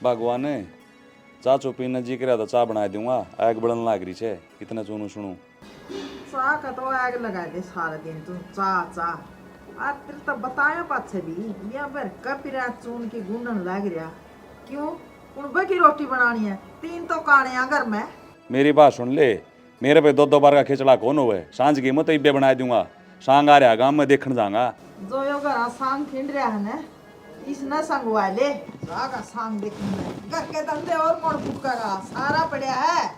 भगवान ने चाचो पीने जी करा तो चाय बना दूंगा। आग बढ़न लाग रही है, कितना चुनू सुनू। चाह का तो आग लगा दे सारा दिन तू चाह चाह। आज तेरे तो बताया पाछे भी ये बार कपिरा चून की गूंदन लग रहा। क्यों उन की रोटी बनानी है, 3 तो काने हैं घर में। मेरी बात सुन ले, मेरे पे 2-2 बार का खिचड़ा कौन हुए। सांझ की मत इब्बे बना दूंगा। सांग आ रहा गांव में देखने जाऊंगा। जो यो घर सांग खिंड रहा है ना, इसने संगवा ले जागा सांग देखने। घर के धंधे और कौन फूकेगा, सारा पड़ा है।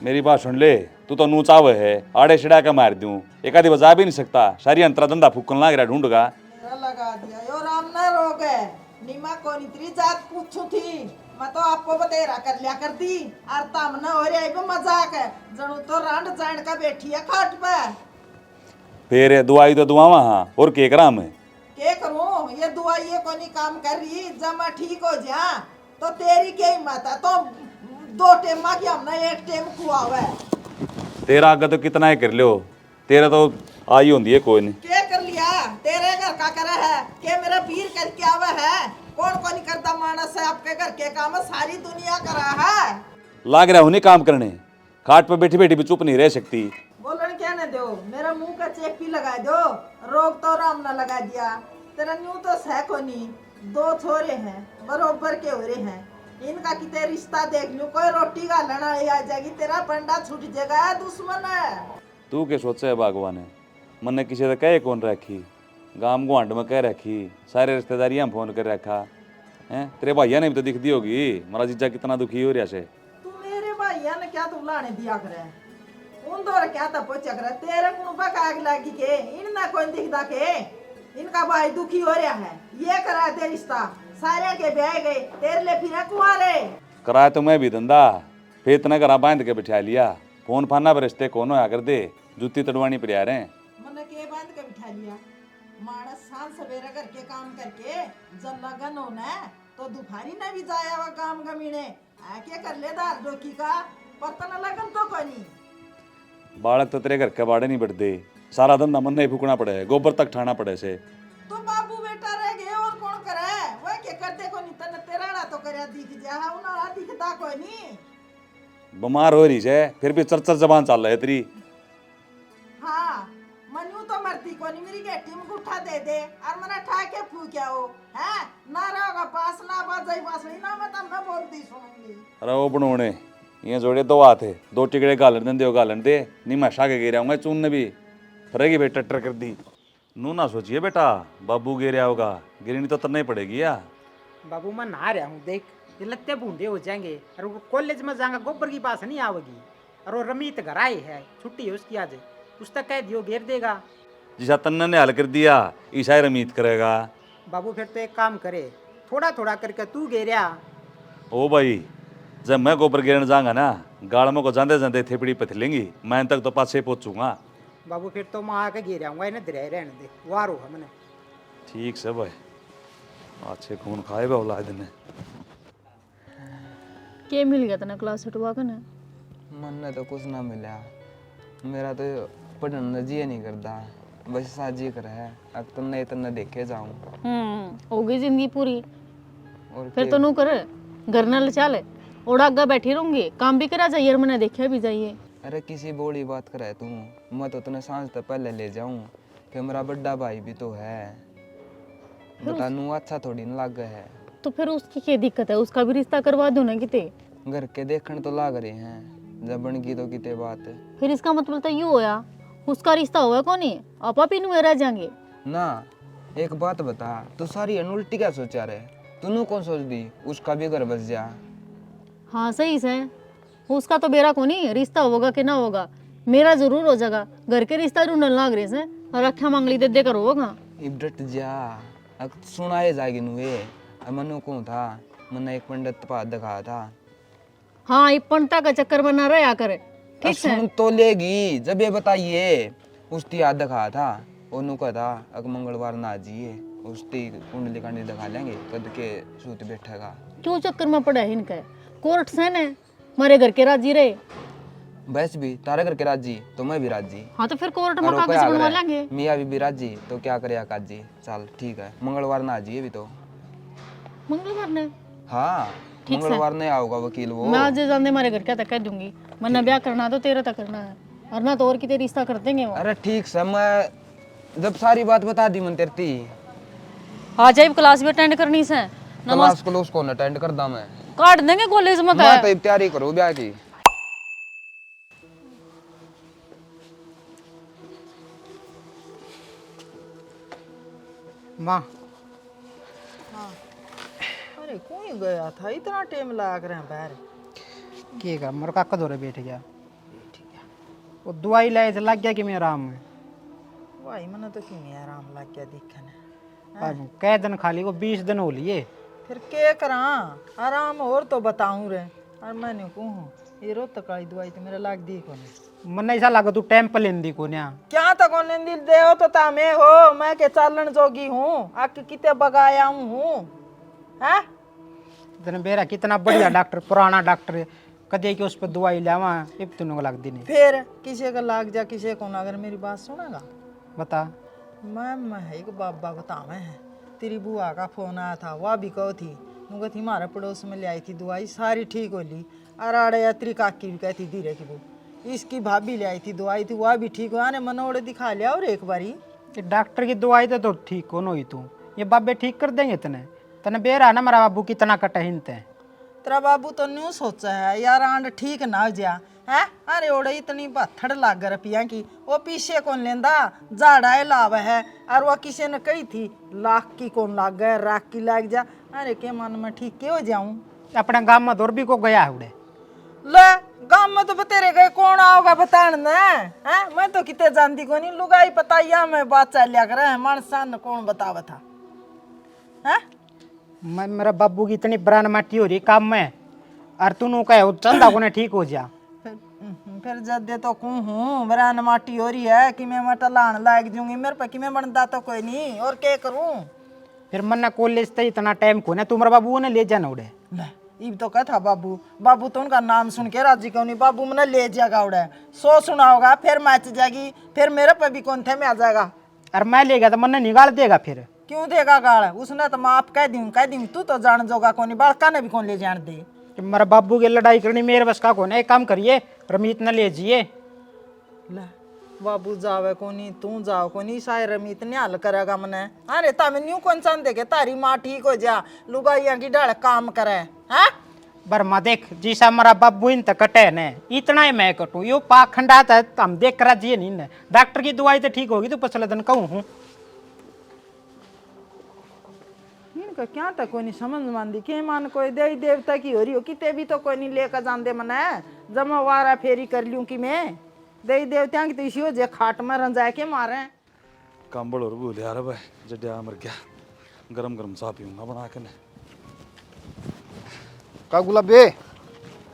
मेरी बात सुन ले, तू तो नू चावे है, आड़े छिड़ा के मार दूं। एक आधी बजा भी नहीं सकता, सारी अंतरा धंधा फूकन लाग रहा ढूंढगा। मेरा लगा दिया यो राम ना रोग है। नीमा को नितरी जात पूछू थी, मैं तो आपको बतेरा कर लिया कर दी। और तमने हो रही है मजाक है, जनू तो रांड जान का बैठी है खाट पे। फिर दुआई तो दुआवा हाँ, और के करा मैं। के करूं, ये दुआ ये कोनी काम कर रही। जब मैं ठीक हो जा तो तेरी क्या हिम्मत है, तो 2 टेम की हमने 1 टेम खुआवा है। तेरा आगे तो कितना ही कर लो, तेरा तो आई होंगी है कोई नहीं। क्या कर लिया, तेरे घर का करे है के मेरा वीर करके आवा है। कौन कौन करता मानस है आपके घर के काम, सारी दुनिया करा है। लाग रहा हूँ नहीं काम करने, खाट पे बैठी बैठी भी चुप नहीं रह सकती। बोलन क्या न दो, मेरा मुंह का चेक भी लगा दो। रोग तो राम ने लगा दिया, तेरा न्यू तो सह को नहीं। 2 छोरे हैं बरोबर के हो रहे हैं, इनका कितने रिश्ता देख लूं। कोई रोटी का लड़ा आ जाएगी, तेरा पंडा छूट जाएगा। दुश्मन है तू क्या सोचा है भगवान ने, मन किसी से कहे कौन रखी, गांव गुआंड में कह रखी, सारे रिश्तेदारियां फोन कर रखा है। तेरे भैया ने भी तो दिख दी होगी मारा जीजा कितना दुखी हो रहा से। तू मेरे भैया ने क्या तू लाने दिया करे, उन दो क्या था पोचा करे। तेरे कुणबा का आग लगी के इन ना कोई दिखदा के इनका भाई दुखी हो रहा है। ये करा दे रिश्ता, सारे के ब्याह गए, तेरे ले फिर कुआरे। कराया तो मैं भी धंधा, फिर इतना करा बांध के बिठा लिया। फोन फाना पर रिश्ते कौन होया कर दे, जूती तड़वानी पर आ रहे हैं। मन के बांध के बिठा लिया। मानस सांझ सवेरे करके काम करके जब लगन होना तो दोपहरी ना भी जाया हुआ काम गमीने आके कर ले दार डोकी का पता न लगन तो कोई नहीं। बालक तो तेरे घर के बाड़े नहीं बढ़ते, सारा धंधा मन नहीं फूकना पड़े, गोबर तक ठाना पड़े से। तो बाबू बेटा रह गए और कौन करे, वह क्या करते को नहीं। तने तेरा तो करे दिख जा, उन्हें दिखता कोई नहीं। बीमार हो रही है फिर भी चरचर जबान चल रहा है तेरी। हाँ मनु तो मरती को नहीं, मेरी गेटी में गुठा दे दे और मना ठा के फूक्या हो है ना। रहोगा पास ना बाजाई पास ना, मैं तब मैं बोलती सुनूंगी। अरे वो बनोने ये जोड़े 2 हाथ है, 2 टिकड़े गालन दे गालन दे नहीं। मैं शाके गिर आऊंगा चून ने भी फरेगी बेटा टट्टर कर दी। नू ना सोचिए बेटा, बाबू गिर होगा, गिरनी तो तरना ही पड़ेगी या। बाबू मैं नहा रहा हूँ, देख ये लत्ते बूंदे हो जाएंगे। और वो कॉलेज में जाएगा गोबर की पास नहीं आवेगी। और वो रमीत घर आई है, छुट्टी है उसकी आज, उस तक कह दियो घेर देगा। जिसा तन्ना ने हल कर दिया ईसा रमीत करेगा। बाबू फिर तो एक काम करे, थोड़ा थोड़ा करके तू घेरिया। ओ भाई जब मैं गोबर गिरने जाऊंगा ना, गाड़ में को जाते जाते थेपड़ी पथलेंगी, मैं तक तो पाछे पहुंचूंगा। बाबू फिर तो मैं आके घेर आऊंगा, इन्हें धरे रहने दे, वारो है मैंने। ठीक से भाई, अच्छे खून खाए बा औलाद ने। के मिल गया तना क्लास हटवा का ना। मन ने तो कुछ ना मिला, मेरा तो पढ़ने जी नहीं करता, बस साजी कर है। अब तुमने इतना देखे जाऊं हो गई जिंदगी पूरी। और फिर तो नू कर घर न चल, ओड़ा आगा बैठी रहूंगी, काम भी करा जाइए और मैंने देखा भी जाइए। अरे किसी बोली बात करे तू, मैं तो तुमने सांझ तक पहले ले जाऊं कि मेरा बड़ा भाई भी तो है। बतानू अच्छा थोड़ी न लग है। तो फिर उसकी क्या दिक्कत है, उसका भी रिश्ता करवा दो ना किते। घर के देखने तो लाग रहे हैं, जब बन की तो किते बात है। फिर इसका मतलब तो यू होया उसका रिश्ता हुआ कौन है, आपा पी नु रह जाएंगे ना। एक बात बता, तू सारी उल्टी क्या सोचा रहे, तूने कौन सोच दी उसका भी घर बस जा। हाँ सही से, उसका तो बेरा को नहीं रिश्ता होगा कि ना होगा, मेरा जरूर हो जाएगा। घर के रिश्ता ढूंढने लाग रहे से और अट्ठा मांगली दे दे कर होगा। इब डट जा, अब सुनाए जाएगी नुए। मनु को था, मैंने एक पंडित पास दिखाया था। हाँ ये पंडिता का चक्कर बना रहा करे, ठीक है। सुन तो लेगी, जब ये बताइए उसकी याद दिखाया था, ओनू का था अगर मंगलवार ना आजिए, उसकी कुंडली कांडली दिखा लेंगे, कद के सूत बैठेगा। क्यों चक्कर में पड़ा है इनका, कोर्ट से न मारे घर के राजी रहे। बस भी तारे घर के राजी तो मैं भी राजी। हाँ तो फिर कोर्ट में कागज बनवा लेंगे। मियाँ भी राजी तो क्या करे काजी। चल ठीक है, मंगलवार ना आजिए भी तो। मंगलवार ने हाँ ठीक से। मंगलवार नहीं आओगा वकील वो। मैं आज जाने मारे घर क्या तक कह दूंगी, वरना ब्याह करना तो तेरा तक करना है, और ना तो और कितने रिश्ता कर देंगे वो। अरे ठीक से, मैं जब सारी बात बता दी मन तेरती आ जाए क्लास भी अटेंड करनी से, क्लास क्लोज कौन अटेंड कर दा मैं काट देंगे कॉलेज में। मैं तो तैयारी करो ब्याह की। माँ अरे कोई गया था, इतना टाइम लग रहा है बाहर। के कर मोर काका दौरे बैठ गया, वो दवाई लाए थे लग गया कि मैं आराम में। भाई मैंने तो क्यों आराम लग गया देखने। अब कै दिन खाली को 20 दिन हो लिए। फिर के करा आराम और तो बताऊं रे। और मैंने कहूँ ये रोत काली दवाई तो मेरा लाग दी को नहीं। मन ऐसा लगा तू टाइम पर लेंदी को न्या। क्या तो कौन दिल दे हो तो तामे हो, मैं के चालन जोगी हूँ, आके किते बगाया हूँ हैं। दिन बेरा कितना बढ़िया डॉक्टर, पुराना डॉक्टर है, कदे कि उस पर दवाई लावा इब तीनों को लग दी नहीं। फिर किसी का लाग जा किसी को ना। अगर मेरी बात सुनेगा बता। मैं एक बाबा बतावे है, तेरी बुआ का फोन आया था, वह भी कहो थी नुका थी हमारे पड़ोस में ले आई थी दवाई, सारी ठीक हो ली। अराड़े यात्री काकी भी कहती धीरे की वो, इसकी भाभी ले आई थी दवाई थी, वह भी ठीक हुआ ने मनोड़े दिखा लिया। और एक बारी ये डॉक्टर की दवाई तो ठीक हो नो ही तू, ये बाबे ठीक कर देंगे तने। तने बेरा ना मेरा बाबू कितना कटे हिंते। तेरा बाबू तो न्यू सोचा है यार आंड ठीक ना हो जा है। अरे ओड़े इतनी बाथड़ लाग रुपया की, वो पीछे कौन लेंदा, जाड़ा लाभ है। और वह किसी ने कही थी लाख की कौन लाग गए, राख की लाग जा। अरे के मन में ठीक के हो जाऊं। अपने गांव में दौर भी को गया है उड़े। ले गांव में तो बतेरे गए कौन आओगा बताने ने हैं। मैं तो किते जानती को नहीं, लुगाई पता या मैं बात चलिया करे है, मानसान कौन बतावा था हैं। मैं मेरा बाबू की इतनी ब्रान माटी हो रही काम में, और तू कहे चंदा को ठीक हो जा। फिर जदे तो कहूँ हूँ ब्रान माटी हो रही है कि मैं मटा लान लाग जूंगी, मेरे पे कि मैं बनता तो कोई नहीं, और क्या करूँ। फिर मन्ना कॉलेज तो इतना टाइम को ना, तुम्हारा बाबू ने ले जाना उड़े। ले इब तो कहा था बाबू, बाबू तो उनका नाम सुन के राजी क्यों नहीं, बाबू मैंने ले जाएगा उड़े, सो सुना होगा फिर मैच जाएगी, फिर मेरे पे भी कौन थे में आ जाएगा। और मैं ले गया तो मन्ना निकाल देगा। फिर क्यों देगा गाड़, उसने तो माफ कह दी तू तो जान जोगा कौन, बालका ने भी कौन ले जान दे। कि मेरा बाबू की लड़ाई करनी मेरे बस का कौन है। एक काम करिए रमीत ने ले जाइए। ले बाबू जावे कोनी, तू जाओ कोनी, सारे रमीत ने हल करेगा मने। अरे तामे न्यू कौन सन देखे, तारी माँ ठीक हो जा, लुगाइया की डाल काम करे हैं। बर्मा देख जिसा हमारा बाबू इन तक कटे ने, इतना ही मैं कटू, यो पाखंडा था हम देख कर जी नहीं ने। डॉक्टर की दवाई तो ठीक होगी तो पछले दिन कहूँ हूँ। इनका क्या तक कोई नहीं समझ मानदी, के मान कोई देवी देवता की हो रही हो, किते भी तो कोई नहीं लेकर जान दे मने। जमा वारा फेरी कर लूं कि मैं देवी देवता की तो इसी हो जे खाट में रन जाए के मारे। कंबल और भूल यार भाई, जड्या मर गया, गरम गरम सा पीऊंगा बना के। का गुलाबे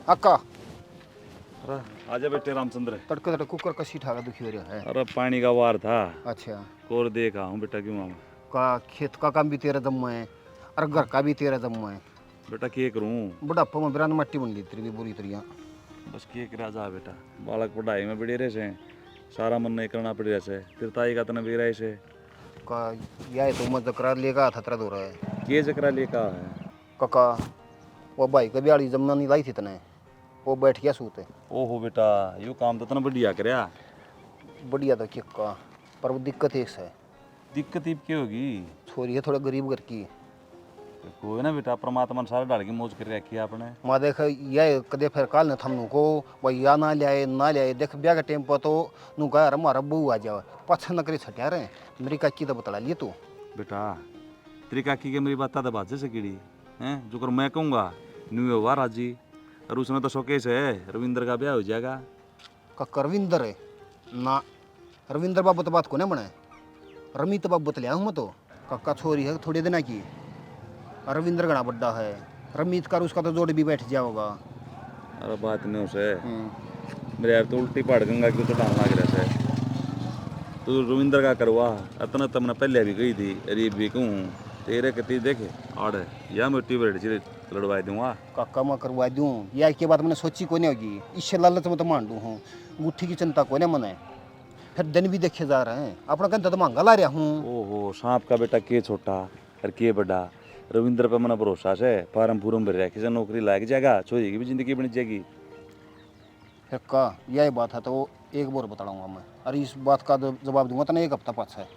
अक्का अरे आजा बेटे रामचंद्र। तड़के तड़के कुकर का सीट आगा दुखी हो रहा है। अरे पानी का वार था, अच्छा कोर देखा हूँ बेटा, क्यों मामा का खेत का काम भी तेरा दम में है और घर का भी तेरा दम में है। बेटा क्या करूँ, बुढ़ापा में बिरान मट्टी बन ली तेरी भी बुरी तरह। बस क्या करा जा बेटा, बालक पढ़ाई में बढ़े रहे से, सारा मन नहीं करना पड़ रहा से, तिरताई का तना बेरा से का यह तो मत करा लेगा था तेरा दो रहा है। के चकरा लेका है काका वो भाई का ब्याड़ी जमना नहीं लाई थी तने, वो बैठ गया सूते। ओहो बेटा यू काम तो तना बढ़िया करया। बढ़िया तो क्या का, पर वो दिक्कत एक है। दिक्कत ही क्या होगी, छोरी है थोड़ा गरीब घर की। कोई ना बेटा, परमात्मा ने सारे डाल की मौज कर रखी है आपने। माँ देख यह कदे फिर काल ने थमनू को भाई या ना लियाए देख ब्याह के टाइम पर तो नू कह हमारा बहू आ जाओ पछ न करी छटिया रहे। मेरी काकी तो बतला लिए तू बेटा तेरी काकी के मेरी बात तो बाजे से कीड़ी हैं, जो कर मैं कहूँगा न्यू हुआ राजी, और उसने तो शौकेश है रविंद्र का ब्याह हो जाएगा। का रविंदर है ना, रविंदर बाबू तो बात को नहीं बनाए, रमित बाबू तो लिया हूँ मैं तो कक्का छोरी है थोड़े दिन की। रविंद्र घना बड्डा है, रमित का उसका तो जोड़ भी बैठ जाओगा। अरे बात नहीं उसे मेरे यार, तो उल्टी पहाड़ गंगा की तो डाल लाग रहा है। तो रविंद्र का करवा इतना तमने पहले भी गई थी, अरे भी कहूँ तेरे कती देखे आड़ या मिट्टी पर लड़वा दूंगा। काका मैं करवा दूँ या के बात मैंने सोची को नहीं होगी, इससे लालच में तो मान लूँ हूँ, गुट्ठी की चिंता को नहीं मने। फिर दिन भी देखे जा रहे हैं, अपना कहता तो महंगा ला रहा हूँ। ओहो सांप का बेटा के छोटा और के बड़ा, रविंद्र पे मना भरोसा से फार्म फूरम भर रखे से नौकरी लायक जाएगा, छोरी की भी जिंदगी बन जाएगी। का यही बात है तो एक बार बताऊंगा मैं, और इस बात का जवाब दूंगा तो एक हफ्ता पास है।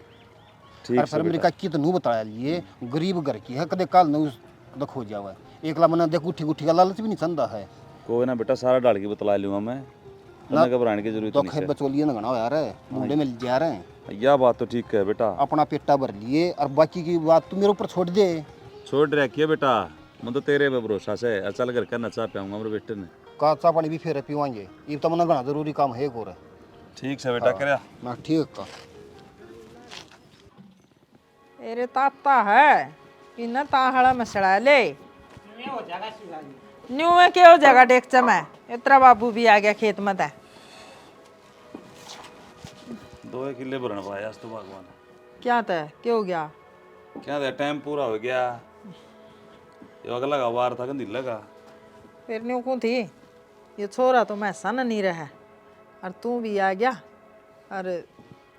ठीक और से फिर मेरी बेटा। का कितनू बताया लिए गरीब घर की है, कदे काल न खो जावा एक ला मना देख उठी उठी का लालच भी नहीं चंदा है। कोई ना बेटा, सारा डाल के बतला लूंगा मैं, ना तुम्हें घबराने की जरूरत तो नहीं खे है। बचोलिए ना गना यार बूढ़े मिल जा रहे हैं। यह बात तो ठीक है बेटा, अपना पेटा भर लिए और बाकी की बात तू मेरे ऊपर छोड़ दे। छोड़ रखिए बेटा, मैं तो तेरे पे भरोसा से चल कर नचा पाऊंगा मेरे बेटे ने। काचा पानी भी फेरे पीवाएंगे, ये तो मना घना जरूरी काम है गोर। ठीक से बेटा कर। मैं ठीक का अरे ताता है कि न ताहड़ा मसड़ा ले में हो जाएगा शिवाजी। न्यू में क्या हो जाएगा डेक चमा इतना बाबू भी आ गया खेत में था। 2 किले भरन पाया आज तो भगवान। क्या था क्या हो गया? क्या था, टाइम पूरा हो गया, ये अगला का वार था गंदी लगा। फिर न्यू कौन थी ये छोरा तो मैं सन नहीं रहा और तू भी आ गया और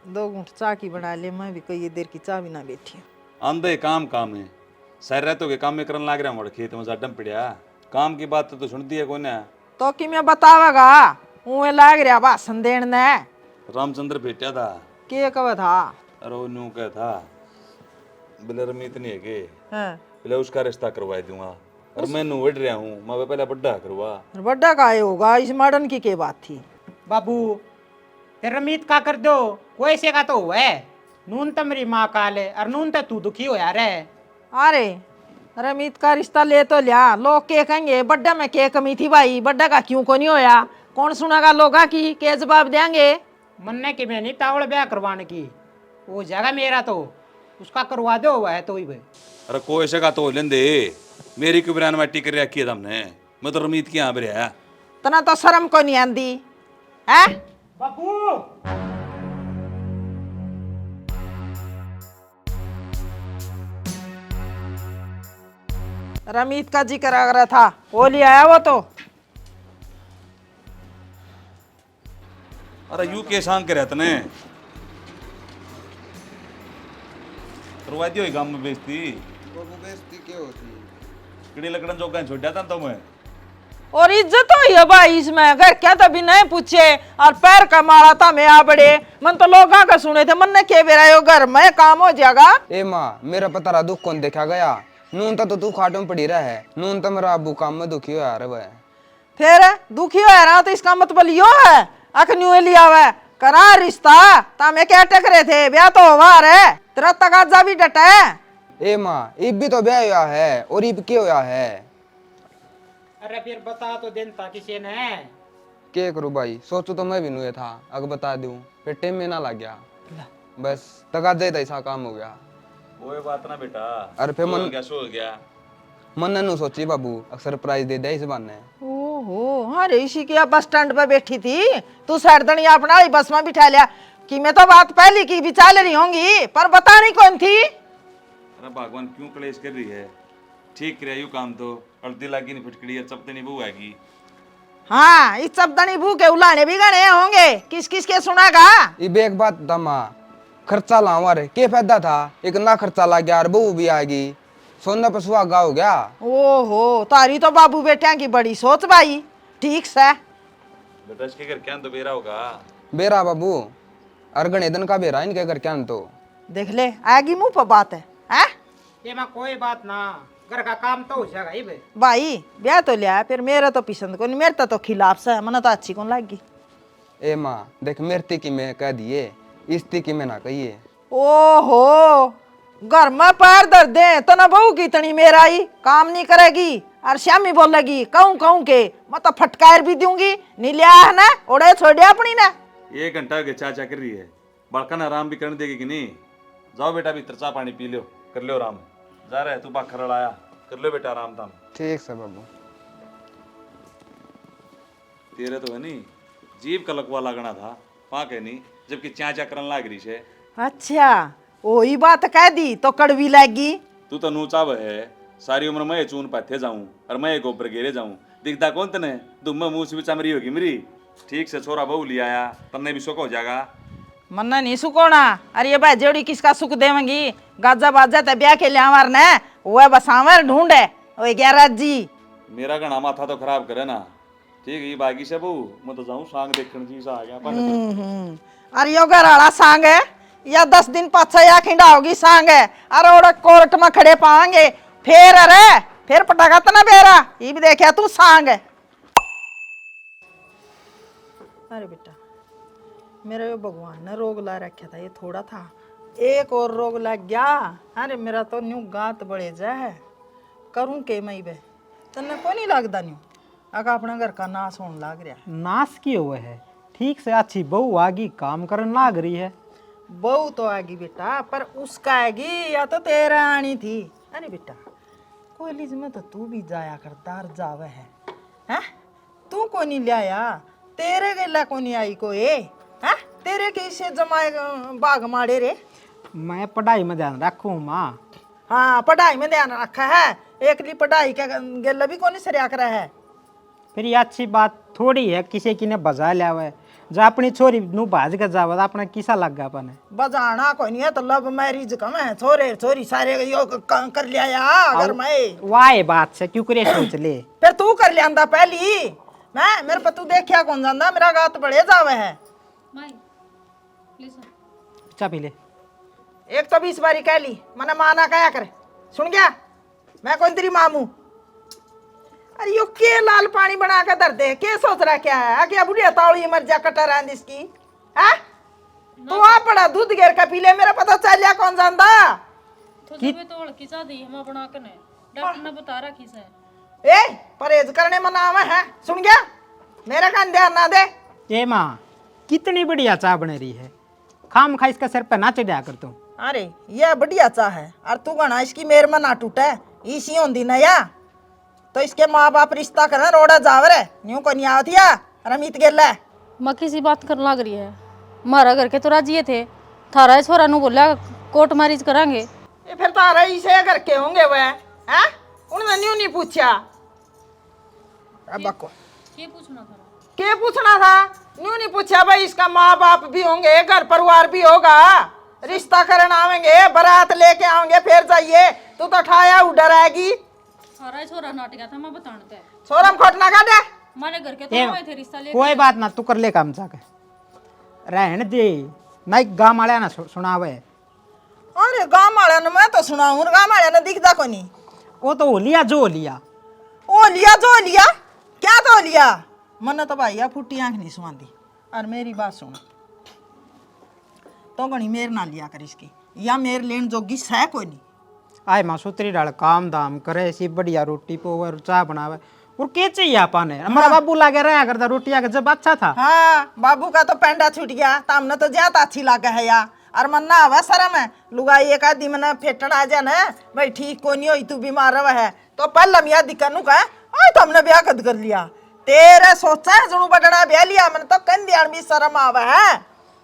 2 घूंट चाय की बना ले, मैं भी कई देर की चाय भी ना बैठी हूँ। आंधे काम काम है, सर रहते के काम में करने लग रहा हूँ खेत में जाडम पड़िया, काम की बात तो सुनती है कोई ना। तो कि मैं बतावागा उहे लाग रहा भाषण देने ने। रामचंद्र भेटा था, के कब था? अरे वो न्यू क्या था, बोले रमीत नहीं है के, हाँ। बोले उसका रिश्ता करवा दूंगा, और मैं नू बढ़ रहा हूँ, मैं पहले बड्डा करवा। बड्डा का होगा इस मॉडर्न की के बात थी? बाबू तेरा मीत का कर दो, कोई से का तो हुआ है, नून तो मेरी माँ का ले और नून तो तू दुखी हो यार है। अरे रमीत का रिश्ता ले तो लिया, लोग के कहेंगे बड्डा में के कमी थी भाई, बड्डा का क्यों को नहीं होया? कौन सुनागा लोगा की के जवाब देंगे? मन्ने की मैं नहीं तावड़ ब्याह करवाने की, वो जगह मेरा तो उसका करवा दो हुआ है तो ही भाई। अरे कोई ऐसे का तो लेंदे, मेरी कुबरान में टिकर रखी है तुमने, मैं तो रमीत की यहाँ पर आया। तना तो शर्म को नहीं आंदी है? बाबू रमीत का जिक्र आ रहा था, वो ले आया वो तो। अरे यू के सांग के रहते ने, करवा दियो गांव में बेचती, बाबू बेइज्जती क्या होती है? किड़ी लकड़न जो कहीं छोड़ था तो मैं। और इज्जत हुई है भाई इसमें, अगर क्या तभी नहीं पूछे और पैर का मारा था मैं आ बड़े मन तो लोग का सुने थे, मन ने के बेरा घर में काम हो जाएगा। ए माँ मेरा पता रहा दुख कौन देखा गया, नून तो तू खाटों में पड़ी रहा है, नून तो मेरा अबू काम में दुखी हो यार वह। फिर दुखी हो रहा तो इसका मतलब यो है अखन्यू लिया हुआ करा रिश्ता तामे क्या टकरे थे, ब्याह तो हुआ रे, तेरा तकाजा भी डटा है। ए माँ इब भी तो ब्याह हुआ है और इब क्या हुआ है? अरे फिर बता तो देता किसी ने। क्या करूँ भाई, सोचो तो मैं भी नुए था, अगर बता दूं फिर टेम में ना लग गया, बस तकाजा ही ऐसा काम हो गया। वो बात ना बेटा, अरे फिर मन सो गया मन नु सोची बाबू अक्सर सरप्राइज दे दे इस बहाने। ओहो अरे इसी के बस स्टैंड पे बैठी थी तू सरदनी अपना ही बस में बिठा लिया कि मैं तो बात पहली की विचार रही होंगी पर बतानी कौन थी? अरे भगवान क्यों क्लेश कर रही है, ठीक करे यू काम तो, हल्दी लागी नहीं फटकड़ी है, चपते नहीं बहू आएगी। हाँ इस चपदनी भू के उलाने भी गणे होंगे, किस किस के सुनागा? इब एक बात था माँ, खर्चा लावा रे क्या फायदा था, एक ना खर्चा ला गया और बहू भी आएगी, सोना पर सुहागा हो गया। ओहो तारी तो बाबू बेटिया की बड़ी सोच भाई, ठीक से बेटा इसके घर क्या तो बेरा होगा। बेरा बाबू अरगणे दिन का बेरा इनके घर क्या तो देख ले आएगी मुंह पर बात है, हैं? ये मैं कोई बात ना, घर का काम तो हो जाएगा ही भाई। भाई ब्याह तो लिया फिर मेरा तो पसंद को नहीं, मेरे तो खिलाफ से मना तो अच्छी कौन लगी। ए माँ देख मेरती की मैं कह दिए इस्ती की मैं ना कहिए। ओहो घर में पैर दर्द दे तो ना बहू की इतनी मेरा ही काम नहीं करेगी और श्यामी बोलेगी कहूँ कहूँ के मैं तो फटकार भी दूंगी, नहीं लिया है ना ओढ़े छोड़िया अपनी ना। 1 घंटा के चाचा कर रही है, बड़का ना आराम भी करने देगी कि नहीं। जाओ बेटा भीतर चाह पानी पी लो, कर लो आराम, जा रहे तू बाखर आया, कर लो बेटा आराम ताम। ठीक से बाबू। तेरे तो है नहीं जीव का लकवा लगना था पाक है नहीं, जबकि चाचा करन लाग रही है। अच्छा वही बात कह दी तो कड़वी लगी। तू तो नूचाव है, सारी उम्र मैं चून पाथे जाऊं और मैं गोबर घेरे जाऊं, दिखता कौन तने दुम्मा मुंह से चमरी होगी मेरी। ठीक से छोरा बहू लिया आया तन्ने भी शौक हो जाएगा। मन्ना नहीं सुकोना, अरे ये भाई जोड़ी किसका सुख देवेंगी, गाजा बाजा ते ब्याह के लिए हमार ने वह बसावर ढूंढे ओए ग्यारह जी। मेरा घना माथा तो खराब करे ना। ठीक है बाकी से बहू मैं तो जाऊं सांग देखने जी सा आ गया पर अरे यो घराड़ा सांग है या 10 दिन पाछा या खिंडा होगी सांग है। अरे ओड़ा कोर्ट में खड़े पाएंगे फिर अरे फिर पटाखा तना बेरा ये भी देखा तू सांग है। अरे बेटा मेरा यो भगवान ने रोग ला रखा था ये थोड़ा था एक और रोग लग गया। अरे मेरा तो न्यू गात बढ़े जाए करूं के मई बे तन्ने को नहीं लगता न्यू अगर अपना घर का नाश होने लग रहा। नाश किए हुए है ठीक से अच्छी बहू आगी काम करने लाग रही है। बहू तो आएगी बेटा पर उसका आएगी या तो तेरा आनी थी। अरे बेटा कॉलेज में तो तू भी जाया कर दार जावे है हैं? तू को नहीं लाया तेरे गेला को नहीं आई कोई हैं? तेरे कैसे जमाए बाग मारे रे। मैं पढ़ाई में ध्यान रखूँ माँ। हाँ पढ़ाई में ध्यान रखा है एकली पढ़ाई का गेला भी कोनी सरिया कर है। फिर ये अच्छी बात थोड़ी है किसी की ने बजा लिया हुआ है जो अपनी छोरी नु भाज के जावा अपना किसा लग गया अपन बजाना कोई नहीं है तो लव मैरिज कम है छोरे छोरी सारे यो कर लिया या अगर मैं वाह बात से क्यों करे सोच ले फिर तू कर लिया पहली मैं मेरे पर तू देखिया कौन जानदा मेरा गात बड़े जावे है। चा पी ले एक तो 20 बारी कह ली मैंने माना कया करे सुन गया मैं कौन तेरी मामू। अरे यो के लाल पानी बना के धर दे के सोच रहा क्या है क्या बुढ़िया तावड़ी मर जा कटर आंद इसकी है तू आ पड़ा दूध घेर का पी ले मेरा पता चल लिया कौन जानदा। तो जब तो हल्की सा दी हम बना के ने डॉक्टर ने बता रखी से ए परहेज करने में नाम है सुन गया मेरा कान ध्यान ना दे। ए माँ कितनी बढ़िया चाय बन रही है खाम खा इसका सिर पे ना चढ़ा कर तुम। अरे यह बढ़िया चाह है और तू गणा इसकी मेर में ना टूटे इसी होंदी नया तो इसके माँ बाप रिश्ता करे रोड़ा जावर है न्यू को नहीं आवतिया रमीत गेला मक्खी सी बात करने लग रही है मारा घर के तो राजी थे थारा छोरा नु बोला कोर्ट मैरिज करांगे। ये फिर तारा इसे घर के होंगे वह हैं उन्होंने न्यू नहीं पूछा। अब को के पूछना था के पूछना था न्यू नहीं पूछा भाई इसका माँ बाप भी होंगे घर परिवार भी होगा रिश्ता करने आवेंगे बारात लेके आओगे फिर जाइए तू तो ठाया उधर आएगी सारा छोरा नाट गया था मैं बताने सोरम खोटना का दे हमारे घर के तो आए थे रिश्ता ले कोई बात ना तू कर ले काम जाके रहने दे नहीं गाँव वाले ना सुनावे। अरे गाँव वाले ने मैं तो सुनाऊं गाँव वाले ने दिखता को नहीं वो तो हो लिया जो हो लिया ओ लिया जो लिया क्या तो लिया मन तो भाई फुटी आंख नहीं सुहांदी और मेरी बात सुन तो गणी मेर ना लिया कर इसकी या मेर लेन जोगी सह कोई नहीं। आए माँ सुतरी डाल काम दाम करे ऐसी बढ़िया रोटी पोवे और चाय बनावे और के चाहिए अपन है हमारा बाबू लागे रहा करता रोटी आके जब अच्छा था। हाँ बाबू का तो पेंडा छूट गया तामने तो ज्यादा अच्छी लागे है या और मन ना आवा शर्म है लुगाई एक आदमी मैंने फेटन आ जाना भाई ठीक को नहीं हुई तू बीमार रहा है तो पहला मिया दिक्कत का तो हमने ब्याह कद कर लिया तेरे सोचा है जुड़ू बटना ब्याह लिया मैंने तो कन दिया भी शर्म आवा है।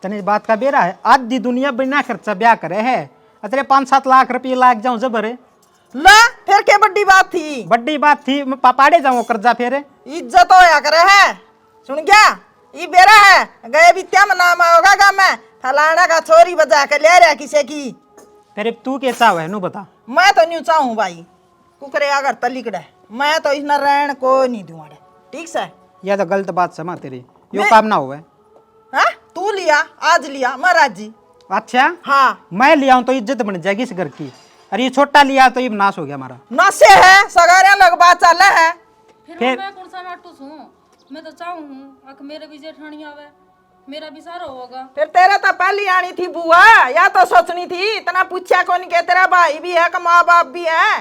तने बात का बेरा है आधी दुनिया बिना खर्चा ब्याह करे है अतरे 5-7 लाख रुपये लाग जाऊं जबर है ला फिर क्या बड़ी बात थी बड़ी बात थी मैं पापाड़े जाऊं कर्जा फेरे इज्जत होया करे है सुन गया ये बेरा है गए बित्या में नाम आओगा गा मैं फलाना का छोरी बजा के ले रहा किसी की फिर तू के चाव है नु बता। मैं तो न्यू चाहूं भाई कुकरे अगर तलिकड़े मैं तो इस नारायण को नहीं दूंगा ठीक से यह तो गलत बात समझ तेरी यो काम ना हुआ हाँ तू लिया आज लिया महाराज जी अच्छा हाँ मैं लिया हूं तो इज्जत बन जाएगी इस घर की अरे ये छोटा लिया तो ये नाश हो गया हमारा नशे है सगारे लग बात चल है फिर मैं कौन सा नाटू हूँ मैं तो चाहूँ हूँ अक मेरे भी जेठानी आवे मेरा भी सारा होगा। फिर तेरा तो पहली आनी थी बुआ या तो सोचनी थी इतना पूछा कौन के तेरा भाई भी है का माँ बाप भी है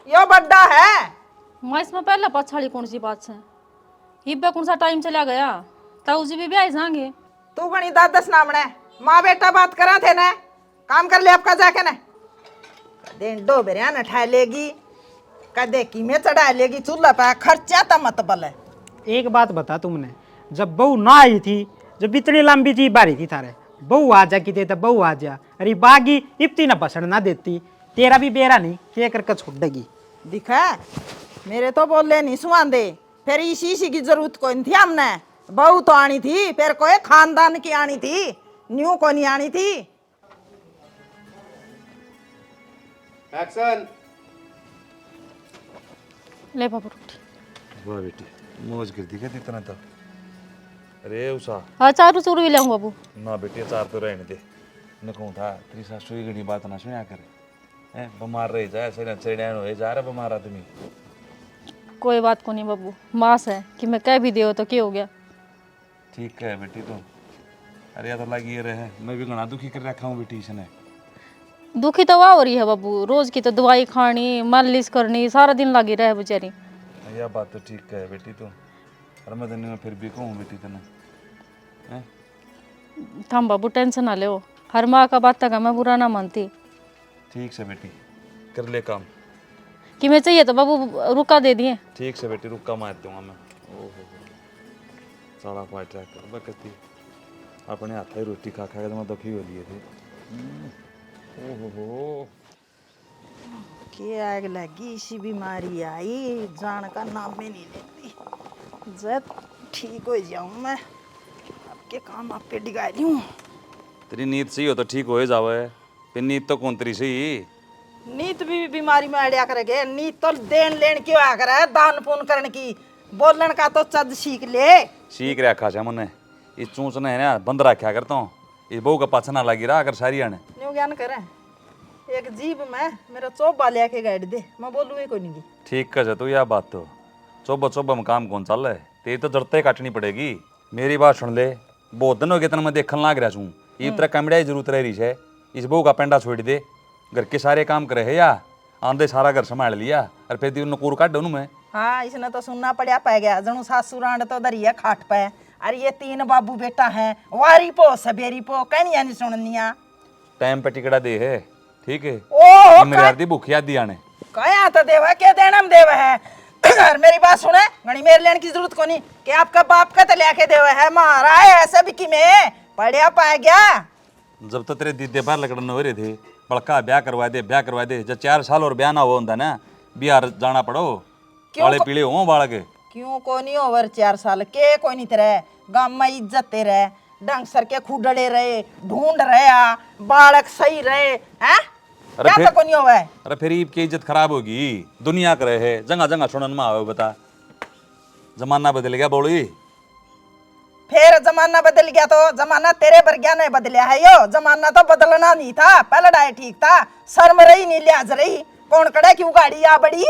यो बड्डा है। मैं इसमें पहले पछाड़ी कौन सी बात है हिब्बे कौन सा टाइम चला गया ताऊ जी भी आई जाएंगे तू बनी दादस नामने माँ बेटा बात करा थे ना काम कर ले आपका जाके ना दिन दो बेरिया न ठा लेगी कदे की में चढ़ा लेगी चूल्हा पे खर्चा तो मत बले। एक बात बता तुमने जब बहू ना आई थी जब इतनी लंबी जी बारी थी थारे बहू आ जा की देता बहू आ जा अरे बागी इतनी ना बसड़ ना देती तेरा भी बेरा नहीं के करके छोड़ देगी दिखा मेरे तो बोले नहीं सुहांदे फिर इसी की जरूरत कोई नहीं थी हमने बहू तो आनी थी फिर कोई खानदान की आनी थी न्यू को नहीं आनी थी। एक्शन ले बाबू रोटी। वाह बेटी मौज कर दी कहती इतना तो। अरे उषा हाँ चारू चूरू भी ले बाबू। ना बेटी चार तो रहने दे। मैं कहूँ था तेरी सासू की घड़ी बात ना सुना करे हैं बीमार रह जाए ऐसे चढ़िया हो जा रहा बीमार आदमी। कोई बात को नहीं बाबू, मास है कि मैं कह भी दियो तो क्या हो गया। ठीक है बेटी तो। अरे या तो लगी ये रहे मैं भी घना दुखी कर रखा हूँ बेटी इसने। दुखी तो वाह हो रही है बाबू, रोज की तो दवाई खानी मालिश करनी सारा दिन लगी रहे बेचारी। यह बात तो ठीक है बेटी तो। और मैं तेने फिर भी कहूँ बेटी तेने हैं थम बाबू टेंशन ना ले, हर माँ का बात तक मैं बुरा ना मानती। ठीक से बेटी कर ले काम। कि मैं चाहिए तो बाबू रुका दे दिए। ठीक से बेटी रुका मार दूंगा मैं। ओहो साड़ा फाट रहा कर बकती अपने हाथ ही रोटी खा खा के मैं दुखी हो लिए थे। ओहो के आग लगी इसी बीमारी आई जान का नाम में नहीं लेती। जब ठीक हो जाऊं मैं आपके काम आप पे डिगा लूं। तेरी नींद सही हो तो ठीक हो जावे फिर नींद तो कौन तेरी सही। नीत भी बीमारी में अड़िया करेगे। नीत तो देन लेन क्यों आ कर है दान पुण्य करने की बोलन का तो चद सीख ले। सीख रखा है मैंने ये चूंच ने है ना बंद रखा करता हूँ ये बहू का पाछा ना लगी रहा अगर सारी आने न्यू ज्ञान करें एक जीभ में मेरा चोबा लेके गाड़ दे मैं बोलूँ कोई नहीं। ठीक कर तू यह बात तो चौबा चौबा में काम कौन चल रहा है तेरी तो जड़ते ही काटनी पड़ेगी। मेरी बात सुन ले बहुत दिन हो गए तेना मैं देखने लाग रहा छूँ ये तरह कमड़ा की जरूरत रह रही है। इस बहू का पेंडा छोड़ दे घर के सारे काम करे है या आंधे सारा घर संभाल लिया और फिर दी नकूर काट दूँ मैं। हाँ इसने तो सुनना पड़ा पै गया जनू सासू रांड तो दरिया खाट पे। अरे ये 3 बाबू बेटा है वारी पो सबेरी पो कहनिया नहीं सुननिया टाइम पे टिकड़ा दे है ठीक है। ओ मेरी आदि भूखी आदि आने कया तो देवा के देना में देवा है। और मेरी बात सुने घड़ी मेरे लेने की जरूरत को नहीं कि आपका बाप का तो लेके देवा है मारा है ऐसा भी कि मैं पढ़िया पा गया। जब तक तेरे दीदे बाहर लगड़न हो रहे थे बड़का ब्याह करवा दे जब 4 साल और ब्याह ना हो होता ना बिहार जाना पड़ो काले पीले हो बाल के। क्यों को नहीं ओवर 4 साल के कोई नहीं तेरे गांव में इज्जत तेरे ढंग सर के खुडड़े रहे ढूंढ रहे बालक सही रहे हैं क्या तो को नहीं होवे। अरे फिर ईब की इज्जत खराब होगी दुनिया करे है जगह जगह सुनन में आवे बता जमाना बदल गया बोली। फिर जमाना बदल गया तो जमाना तेरे बरगिया ने बदलिया है यो जमाना तो बदलना नहीं था पहले डाय ठीक था शर्म रही नहीं लिहाज रही कौन कड़े क्यों गाड़ी आ बड़ी।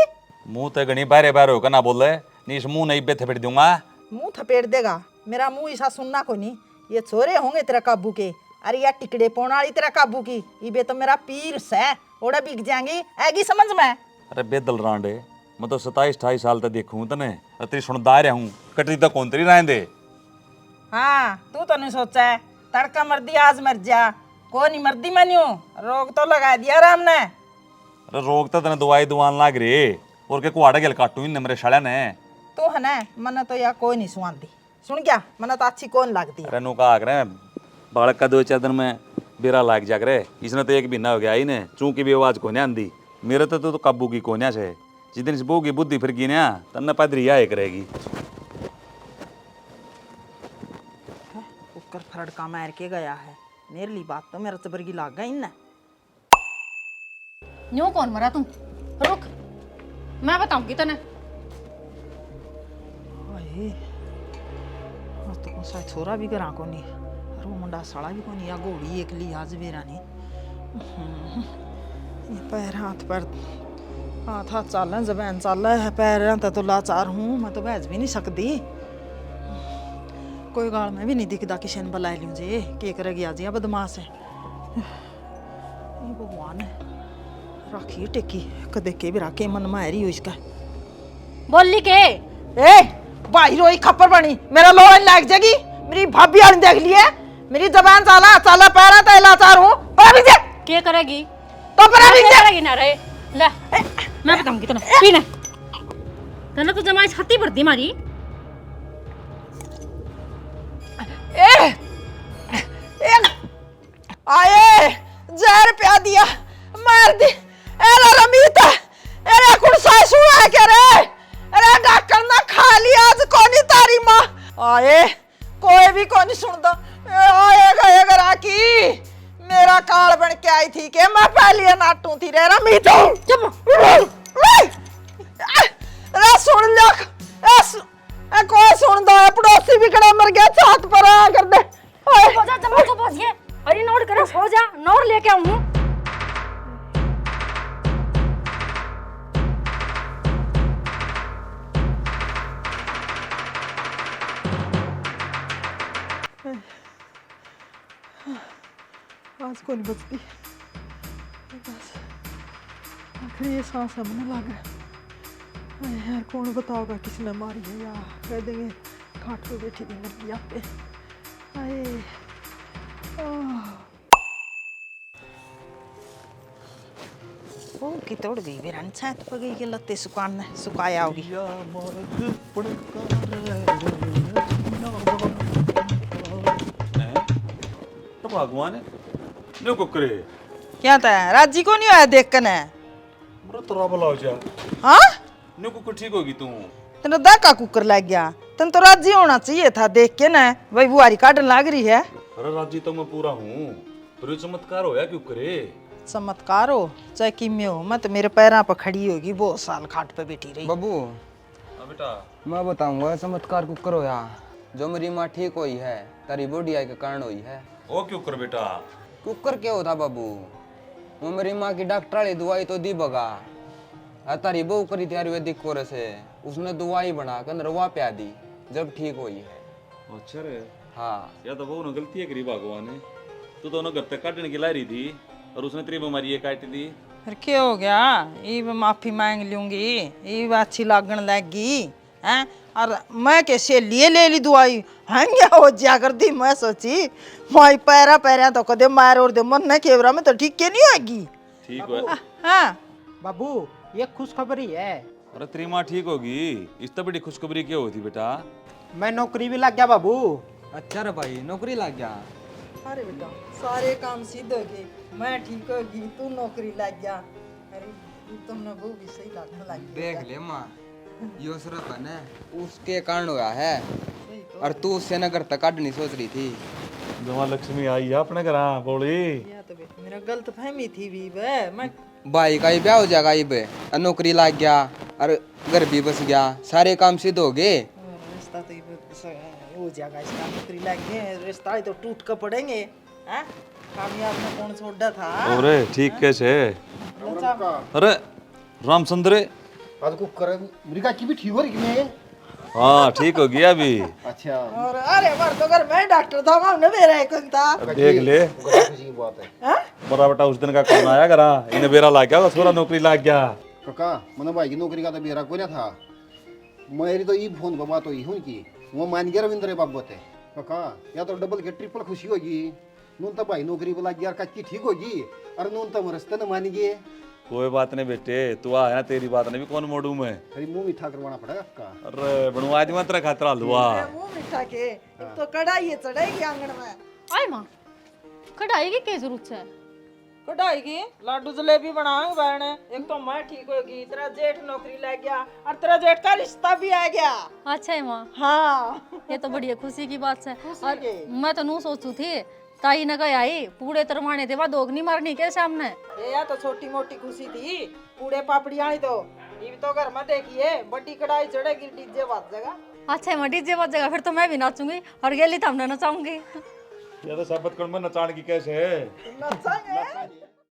मुंह तो गणी बारे बारे होकर ना बोले नी इस मुंह नहीं बेथे फेट दूंगा। मुंह थपेट देगा मेरा मुंह ऐसा सुनना को नहीं ये छोरे होंगे तेरा काबू के। अरे यार टिकड़े पौना वाली तेरा काबू की ये तो मेरा पीर से ओड़ा बिक जाएंगी आएगी समझ में। अरे बेदल रांडे मैं तो 27-28 साल तक देखूं तने तेरी सुनदा रहा हूं कटरी तो कौन तेरी रहने दे। हाँ तू तो नहीं सोचा है तड़का मर्दी आज मर जा को नहीं मर्दी मनियो रोग तो लगा दिया राम ने। अरे रोग तो तेने दवाई दुआन लाग रे और के कुआड़ा गेल काटू इन मेरे शाला ने तू है ना मन तो यार कोई नहीं सुनती सुन क्या मन तो अच्छी कौन लगती। अरे नु का करे बालक का 2-4 दिन में बेरा लाग जा करे इसने तो 1 महीना हो गया ही ने चूंकि भी आवाज कोने आंदी मेरे तो काबू की कोन्या से जिस दिन इस बहू की बुद्धि फिर की ना तन्ने पदरी आए करेगी। कुकर फरड़का मार के गया है मेरे लिए बात तो मेरा चबरगी लाग गई ना। न्यू कौन मरा तू रुक मैं बताऊंगी तने। तो कौन सा छोरा भी करा को नहीं और वो मुंडा साड़ा भी को नहीं या घोड़ी एक ली आज बेरा नहीं ये पैर हाथ पर हाथ चल जबैन चल है पैर तो लाचार हूँ मैं तो भैज भी नहीं सकती कोई गाल में भी नहीं दिखता किसी ने बुला लूँ जे के कर गया जी बदमाश है ये भगवान है राखी टेकी कदे के भी राखे मन मारी हो इसका बोली के ए भाई रोई खप्पर बनी मेरा लोहन लाग जाएगी मेरी भाभी वाली देख लिए मेरी जबान चाला चाला पैरा तो लाचार हूँ पर भी क्या करेगी तो पर भी करेगी ना रे ले मैं बताऊंगी तने पीने तने तो जमाई छाती भरती मारी। आए जहर पिया दिया मार दी एला रमीता एरे कुड़ सासू है के रे अरे डॉक्टर ना खा लिया आज कोनी तारी मां आए कोई भी कोनी सुनदा आएगा एगर आकी मेरा काल बन के आई थी के मैं पहले नाटू थी रे रमीता चुप रे सुन लो एस ए कोई सुन दो पड़ोसी भी कड़ा मर गया छत पर आ कर दे ओए हो जा जमा को पहुंच गए। अरे नोट करे सो जा नोट लेके आऊं हूं। आज को नहीं बचती बस आखिर ये सांस हमने लगा अरे यार कौन बताओगा किसने मारी है यार कह देंगे खाट पे बैठी थी मर गया पे अरे ओ की तोड़ गई बेरन छत पर गई के लत्ते सुकान सुकाया होगी तो भगवान ने कुकरे क्या था राजी को नहीं आया देख कर ने बड़ा तोरा बुलाओ जा हाँ ने कुकर ठीक होगी तू तेरा दाका कुकर लग गया तन तो राजी होना चाहिए था देख के ना भाई बुआरी काटन लग रही है अरे राजी तो मैं पूरा हूँ पर ये चमत्कार होया क्यों करे चमत्कार हो चाहे किमें हो मैं तो मेरे पैरों पर खड़ी होगी बहुत साल खाट पे बैठी रही बब्बू बेटा मैं बताऊंगा चमत्कार कुकर होया जो मेरी माँ ठीक हुई है तारी बॉडी आई के कारण हुई है। ओ क्यों कर बेटा कुकर क्या होता बाबू वो मेरी माँ की डॉक्टर वाली दवाई तो दी बगा और तारी बहू करी थी आयुर्वेदिक कोर्स से उसने दवाई बना कर रवा पिया दी जब ठीक हुई है। अच्छा रे हाँ या तो वो गलती है करी भगवान ने तू दोनों घर तक काटने की ला रही थी और उसने तेरी बीमारी ये काट दी फिर क्या हो गया ये माफी मांग लूंगी ये अच्छी लागन लगी हैं और मैं कैसे लिए ले ली दवाई हैं क्या हो जा कर दी मैं सोची माई पैरा पैरा तो कदे मार और दे मन न केवरा में तो ठीक के नहीं होगी ठीक है हाँ बाबू ये खुशखबरी है। अरे तेरी माँ ठीक होगी इस तो बड़ी खुशखबरी क्या होती बेटा मैं नौकरी भी लग गया बाबू। अच्छा रे भाई नौकरी लग गया। अरे बेटा सारे काम सिद्ध हो गए मैं ठीक होगी तू नौकरी लग गया अरे तुमने वो भी सही लगने लगी देख ले माँ यो सिर्फ है ना उसके कारण हुआ है और तू उससे न घर तक काटनी सोच रही थी। जमा लक्ष्मी आई है अपने घर बोली या तो मेरा गलत फहमी थी भी वे मैं भाई का ही ब्याह हो जाएगा ये बे और नौकरी लग गया और घर भी बस गया सारे काम सिद्ध हो गए। रिश्ता तो हो जाएगा इसका नौकरी लग गए रिश्ता तो टूट कर पड़ेंगे हैं कामयाब में कौन छोड़ा था अरे ठीक कैसे अरे रामचंद्र आज को कर मृगा की भी ठीक हो रही कि मैं हाँ ठीक हो गया अभी अच्छा और अरे मर तो घर मैं डॉक्टर था हमने मेरा है कौन था देख ले खुशी की बात है हैं बड़ा बेटा उस दिन का कौन आया करा इन्हें बेरा ला गया छोरा नौकरी लाग गया काका मने भाई की नौकरी का तो बेरा कोई ना था मेरी तो ई फोन पर बात हुई हूं की वो मान गया रविंद्र बाबत है काका या तो डबल के ट्रिपल खुशी होगी नून तो भाई नौकरी बुला गया कच्ची ठीक होगी और नून तो रस्ते न मान गए कोई बात नहीं बेटे तू आ है ना तेरी बात नहीं भी कौन मोड़ू मैं अरे मुंह मीठा करवाना पड़ेगा आपका अरे बनवा दी मात्र खातर हलवा मुंह मीठा के एक तो कढ़ाई है चढ़ेगी आंगन में आय माँ कढ़ाई की क्या जरूरत है। कढ़ाई की लाडू जलेबी बनाऊंगी बहन एक तो मैं ठीक होगी तेरा जेठ नौकरी लग गया और तेरा जेठ का रिश्ता भी आ गया अच्छा है माँ हाँ ये तो बढ़िया खुशी की बात है। खुशी और की। मैं तो नू सोचू थी ताई न गई आई पूरे तरमाने थे दोग नहीं मारनी के सामने ये या तो छोटी मोटी खुशी थी पूरे पापड़ी आई तो ये तो घर में देखिए बड़ी कढ़ाई चढ़ेगी डीजे बात जगह अच्छा है माँ डीजे बजेगा फिर तो मैं भी नाचूंगी और गेली तो हमने नचाऊंगी। ये तो शपथ कर मैं नचान की कैसे नचाएंगे